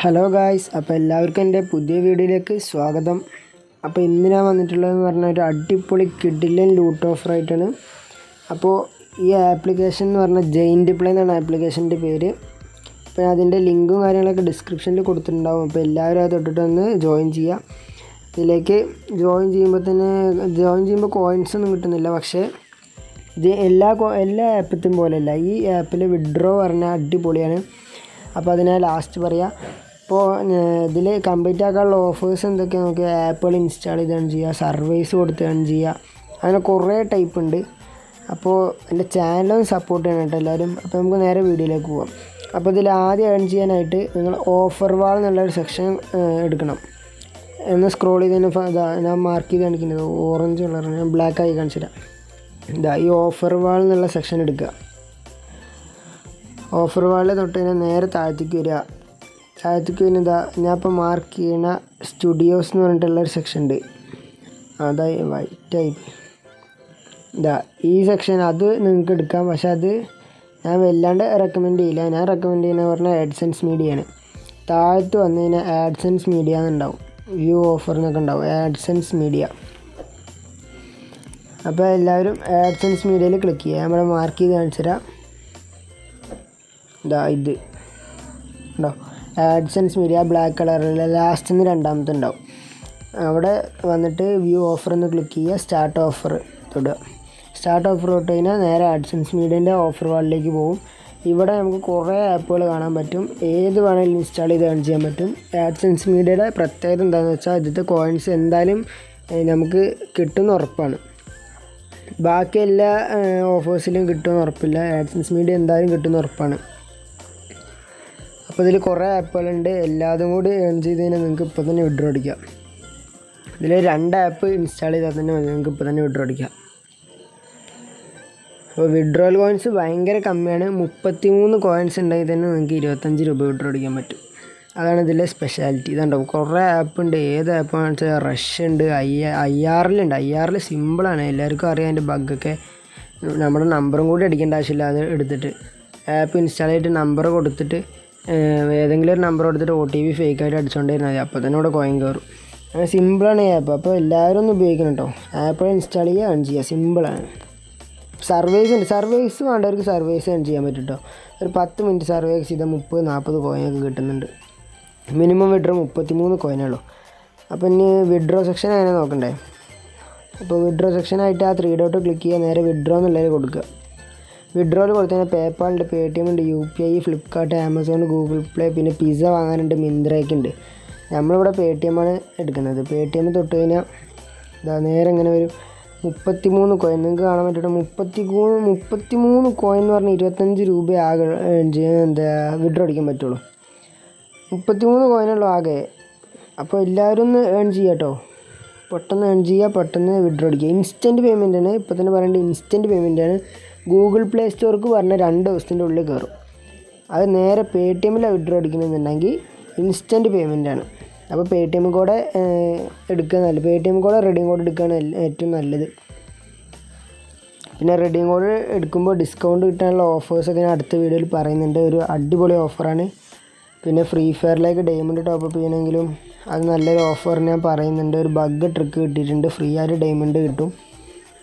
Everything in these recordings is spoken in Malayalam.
ഹലോ ഗായ്സ്, അപ്പോൾ എല്ലാവർക്കും എൻ്റെ പുതിയ വീഡിയോയിലേക്ക് സ്വാഗതം. അപ്പോൾ ഇന്ന് ഞാൻ വന്നിട്ടുള്ളതെന്ന് പറഞ്ഞാൽ ഒരു അടിപൊളി കിഡിലൻ ലൂട്ട് ഓഫറായിട്ടാണ്. അപ്പോൾ ഈ ആപ്ലിക്കേഷൻ എന്ന് പറഞ്ഞാൽ ജെയിൻറ്റ് പ്ലേ എന്നാണ് ആപ്ലിക്കേഷൻ്റെ പേര്. അപ്പോൾ അതിൻ്റെ ലിങ്കും കാര്യങ്ങളൊക്കെ ഡിസ്ക്രിപ്ഷനിൽ കൊടുത്തിട്ടുണ്ടാവും. അപ്പോൾ എല്ലാവരും അത് തൊട്ടിട്ടൊന്ന് ജോയിൻ ചെയ്യുക. ഇതിലേക്ക് ജോയിൻ ചെയ്യുമ്പോൾ കോയിൻസ് ഒന്നും കിട്ടുന്നില്ല. പക്ഷേ ഇത് എല്ലാ ആപ്പത്തും പോലെയല്ല. ഈ ആപ്പിൽ വിഡ്രോ പറഞ്ഞാൽ അടിപൊളിയാണ്. അപ്പോൾ അതിനെ ലാസ്റ്റ് പറയാം. അപ്പോൾ ഇതിൽ കംപ്ലീറ്റ് ആക്കാനുള്ള ഓഫേഴ്സ് എന്തൊക്കെയാണ് നോക്കുക. ആപ്പുകൾ ഇൻസ്റ്റാൾ ചെയ്താണ് ചെയ്യുക, സർവീസ് കൊടുത്താണ് ചെയ്യുക, അങ്ങനെ കുറേ ടൈപ്പ് ഉണ്ട്. അപ്പോൾ എൻ്റെ ചാനലും സപ്പോർട്ട് ചെയ്യണം കേട്ടോ എല്ലാവരും. അപ്പോൾ നമുക്ക് നേരെ വീഡിയോയിലേക്ക് പോകാം. അപ്പോൾ ഇതിൽ ആദ്യം ഏൺ ചെയ്യാനായിട്ട് നിങ്ങൾ ഓഫർ വാൾ എന്നുള്ളൊരു സെക്ഷൻ എടുക്കണം. എന്ന് സ്ക്രോൾ ചെയ്തതിന് ഞാൻ മാർക്ക് ചെയ്ത് കാണിക്കുന്നത് ഓറഞ്ച് കളർ, ഞാൻ ബ്ലാക്ക് ആയി കാണിച്ചിട്ടാണ്. ഈ ഓഫർ വാൾ എന്നുള്ള സെക്ഷൻ എടുക്കുക. ഓഫർ വാളിൽ തൊട്ട് കഴിഞ്ഞാൽ നേരെ താഴത്തേക്ക് വരിക. താഴത്തേക്ക് വരുന്നത് ഞാൻ ഇപ്പോൾ മാർക്ക് ചെയ്യുന്ന സ്റ്റുഡിയോസ് എന്ന് പറഞ്ഞിട്ടുള്ളൊരു സെക്ഷൻ ഉണ്ട്. അതായത് വൈറ്റായി ഈ സെക്ഷൻ അത് നിങ്ങൾക്ക് എടുക്കാം. പക്ഷെ അത് ഞാൻ വല്ലാണ്ട് റെക്കമെൻഡ് ചെയ്യില്ല. ഞാൻ റെക്കമെൻഡ് ചെയ്യുന്നത് പറഞ്ഞാൽ ആഡ്സെൻസ് മീഡിയയാണ്. താഴത്ത് വന്നു കഴിഞ്ഞാൽ ആഡ്സെൻസ് മീഡിയ എന്നുണ്ടാവും, വ്യൂ ഓഫർ എന്നൊക്കെ ഉണ്ടാവും, ആഡ്സെൻസ് മീഡിയ. അപ്പോൾ എല്ലാവരും ആഡ്സെൻസ് മീഡിയയിൽ ക്ലിക്ക് ചെയ്യുക. നമ്മൾ മാർക്ക് ചെയ്ത് കാണിച്ചുതരാം. ഇത് ഉണ്ടോ, ആഡ്സെൻസ് മീഡിയ ബ്ലാക്ക് കളറിൽ ലാസ്റ്റ് നിന്ന് രണ്ടാമത്തെ ഉണ്ടാവും. അവിടെ വന്നിട്ട് വ്യൂ ഓഫർ എന്ന് ക്ലിക്ക് ചെയ്യുക. സ്റ്റാർട്ട് ഓഫർ തൊടുക. സ്റ്റാർട്ട് ഓഫർ തൊട്ട് കഴിഞ്ഞാൽ നേരെ ആഡ്സെൻസ് മീഡിയൻ്റെ ഓഫർ വാളിലേക്ക് പോകും. ഇവിടെ നമുക്ക് കുറേ ആപ്പുകൾ കാണാൻ പറ്റും. ഏത് വേണമെങ്കിലും ഇൻസ്റ്റാൾ ചെയ്ത് ഏൺ ചെയ്യാൻ പറ്റും. ആഡ്സെൻസ് മീഡിയയുടെ പ്രത്യേകത എന്താണെന്ന് വെച്ചാൽ ഇതിൻ്റെ കോയിൻസ് എന്തായാലും നമുക്ക് കിട്ടുമെന്ന് ഉറപ്പാണ്. ബാക്കി എല്ലാ ഓഫേഴ്സിലും കിട്ടുമെന്ന് ഉറപ്പില്ല. ആഡ്സെൻസ് മീഡിയ എന്തായാലും കിട്ടുമെന്ന് ഉറപ്പാണ്. അപ്പോൾ ഇതിൽ കുറേ ആപ്പുകളുണ്ട്. എല്ലാതും കൂടി ഏൺ ചെയ്ത് കഴിഞ്ഞാൽ നിങ്ങൾക്ക് ഇപ്പോൾ തന്നെ വിഡ്രോ അടിക്കാം. ഇതിൽ 2 ആപ്പ് ഇൻസ്റ്റാൾ ചെയ്താൽ തന്നെ നിങ്ങൾക്ക് ഇപ്പോൾ തന്നെ വിഡ്രോ അടിക്കാം. അപ്പോൾ വിഡ്രോവൽ കോയിൻസ് ഭയങ്കര കമ്മിയാണ്. 33 കോയിൻസ് ഉണ്ടെങ്കിൽ തന്നെ നിങ്ങൾക്ക് 25 രൂപ വിഡ്രോ അടിക്കാൻ പറ്റും. അതാണ് ഇതിലെ സ്പെഷ്യാലിറ്റി. ഇതുണ്ടാവും കുറേ ആപ്പ് ഉണ്ട്. ഏത് ആപ്പാണെന്ന് വെച്ചാൽ റഷ് ഉണ്ട്, IRലുണ്ട്. IRൽ സിമ്പിളാണ്, എല്ലാവർക്കും അറിയാം. അതിൻ്റെ ബഗ്ഗൊക്കെ നമ്മുടെ നമ്പറും കൂടി അടിക്കേണ്ട ആവശ്യമില്ല. അത് എടുത്തിട്ട് ആപ്പ് ഇൻസ്റ്റാൾ ചെയ്തിട്ട് നമ്പർ കൊടുത്തിട്ട് ഏതെങ്കിലും ഒരു നമ്പർ കൊടുത്തിട്ട് OTP ഫേക്കായിട്ട് അടിച്ചുകൊണ്ടിരുന്നാൽ മതി. അപ്പോൾ തന്നെ ഇവിടെ കോയിൻ കയറും. അങ്ങനെ സിമ്പിളാണ് ഈ ആപ്പ്. അപ്പോൾ എല്ലാവരും ഒന്ന് ഉപയോഗിക്കണം കേട്ടോ. ആപ്പ് ഇൻസ്റ്റാൾ ചെയ്യുക, ഏൺ ചെയ്യുക, സിമ്പിളാണ്. സർവീസ് ഉണ്ട്. സർവീസ് വേണ്ടവർക്ക് സർവീസ് ഏൺ ചെയ്യാൻ പറ്റും കേട്ടോ. ഒരു 10 മിനിറ്റ് സർവീസ് ചെയ്താൽ 30-40 കോയിനൊക്കെ കിട്ടുന്നുണ്ട്. മിനിമം വിഡ്രോ 33 കോയിനേ ഉള്ളൂ. അപ്പോൾ ഇനി വിഡ്രോ സെക്ഷൻ അങ്ങനെ നോക്കണ്ടേ. അപ്പോൾ വിഡ്രോ സെക്ഷനായിട്ട് ആ 3 ഡോട്ട് ക്ലിക്ക് ചെയ്യുക. നേരെ വിഡ്രോ എന്നുള്ളതിൽ കൊടുക്കുക. വിഡ്രോയിൽ കൊടുത്തു കഴിഞ്ഞാൽ പേപ്പാളുണ്ട്, Paytm ഉണ്ട്, UPI, Flipkart, Amazon, Google play, പിന്നെ പിസ്സ വാങ്ങാനുണ്ട്, മിന്ത്രയൊക്കെ ഉണ്ട്. നമ്മളിവിടെ Paytm ആണ് എടുക്കുന്നത്. Paytm തൊട്ട് കഴിഞ്ഞാൽ നേരെ ഇങ്ങനെ വരും. 33 കോയിൻ നിങ്ങൾക്ക് കാണാൻ പറ്റും. 33 കോയിൻ എന്ന് പറഞ്ഞാൽ 25 രൂപ ആകെ വിഡ്രോ അടിക്കാൻ പറ്റുള്ളൂ. 33 കോയിനുള്ളൂ ആകെ. അപ്പോൾ എല്ലാവരും ഒന്ന് ഏൺ ചെയ്യുക കേട്ടോ. പെട്ടെന്ന് ഏൺ ചെയ്യുക, പെട്ടെന്ന് വിഡ്രോ അടിക്കുക. ഇൻസ്റ്റൻറ്റ് പേയ്മെൻറ്റാണ്. ഇപ്പോൾ തന്നെ പറയേണ്ടത് ഇൻസ്റ്റൻറ്റ് പേയ്മെൻറ്റാണ്. ഗൂഗിൾ പ്ലേ സ്റ്റോർക്ക് പറഞ്ഞാൽ 2 ദിവസത്തിൻ്റെ ഉള്ളിൽ കയറും. അത് നേരെ Paytmലാണ് വിഡ്രോ അടിക്കണമെന്നുണ്ടെങ്കിൽ ഇൻസ്റ്റൻറ്റ് പേയ്മെൻറ്റാണ്. അപ്പോൾ Paytm കോഡ് എടുക്കുക നല്ലത്. Paytm കോഡ് റെഡീം കോഡ് എടുക്കുകയാണ് ഏറ്റവും നല്ലത്. പിന്നെ റെഡീം കോഡ് എടുക്കുമ്പോൾ ഡിസ്കൗണ്ട് കിട്ടാനുള്ള ഓഫേഴ്സൊക്കെ ഞാൻ അടുത്ത വീഡിയോയിൽ പറയുന്നുണ്ട്. ഒരു അടിപൊളി ഓഫറാണ്. പിന്നെ ഫ്രീ ഫയറിലേക്ക് ഡയമണ്ട് ടോപ്പപ്പ് ചെയ്യണമെങ്കിലും അത് നല്ലൊരു ഓഫർ ഞാൻ പറയുന്നുണ്ട്. ഒരു ബഗ് ട്രിക്ക് കിട്ടിയിട്ടുണ്ട്, ഫ്രീ ആയിട്ട് ഡയമണ്ട് കിട്ടും.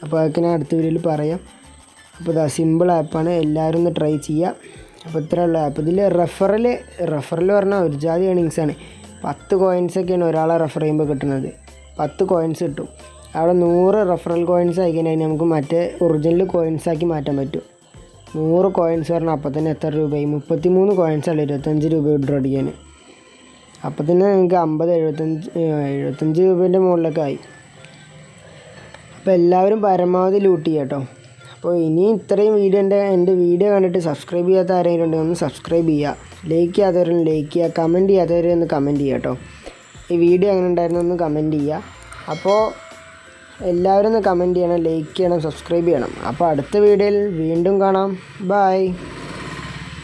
അപ്പോൾ അതൊക്കെ ഞാൻ അടുത്ത വീഡിയോയിൽ പറയാം. അപ്പോൾ സിമ്പിൾ ആപ്പാണ്, എല്ലാവരും ഒന്ന് ട്രൈ ചെയ്യുക. അപ്പോൾ ഇത്രയുള്ള ആപ്പ്. ഇതിൽ റെഫറൽ പറഞ്ഞാൽ ഒരു ജാതി ഏണിങ്സാണ്. 10 കോയിൻസൊക്കെയാണ് ഒരാളെ റെഫർ ചെയ്യുമ്പോൾ കിട്ടുന്നത്. 10 കോയിൻസ് കിട്ടും. അവിടെ 100 റെഫറൽ കോയിൻസ് ആയി കഴിഞ്ഞാൽ നമുക്ക് മറ്റേ ഒറിജിനൽ കോയിൻസാക്കി മാറ്റാൻ പറ്റും. 100 കോയിൻസ് പറഞ്ഞാൽ അപ്പോൾ തന്നെ എത്ര രൂപയായി? 33 കോയിൻസാണ് 25 രൂപ വിഡ്രോ അടിക്കാൻ. അപ്പോൾ തന്നെ നിങ്ങൾക്ക് 50-75 രൂപേൻ്റെ മുകളിലൊക്കെ ആയി. അപ്പോൾ എല്ലാവരും പരമാവധി ലൂട്ട് ചെയ്യുക കേട്ടോ. അപ്പോൾ ഇനി ഇത്രയും എൻ്റെ വീഡിയോ കണ്ടിട്ട് സബ്സ്ക്രൈബ് ചെയ്യാത്ത ആരെങ്കിലും ഉണ്ടെങ്കിൽ ഒന്ന് സബ്സ്ക്രൈബ് ചെയ്യുക. ലൈക്ക് ചെയ്യാത്തവരൊന്ന് ലൈക്ക് ചെയ്യുക. കമൻറ്റ് ചെയ്യാത്തവരൊന്ന് കമൻറ്റ് ചെയ്യുക കേട്ടോ. ഈ വീഡിയോ എങ്ങനെ ഉണ്ടായിരുന്നു ഒന്ന് കമൻറ്റ് ചെയ്യുക. അപ്പോൾ എല്ലാവരും ഒന്ന് കമൻറ്റ് ചെയ്യണം, ലൈക്ക് ചെയ്യണം, സബ്സ്ക്രൈബ് ചെയ്യണം. അപ്പോൾ അടുത്ത വീഡിയോയിൽ വീണ്ടും കാണാം. ബൈ.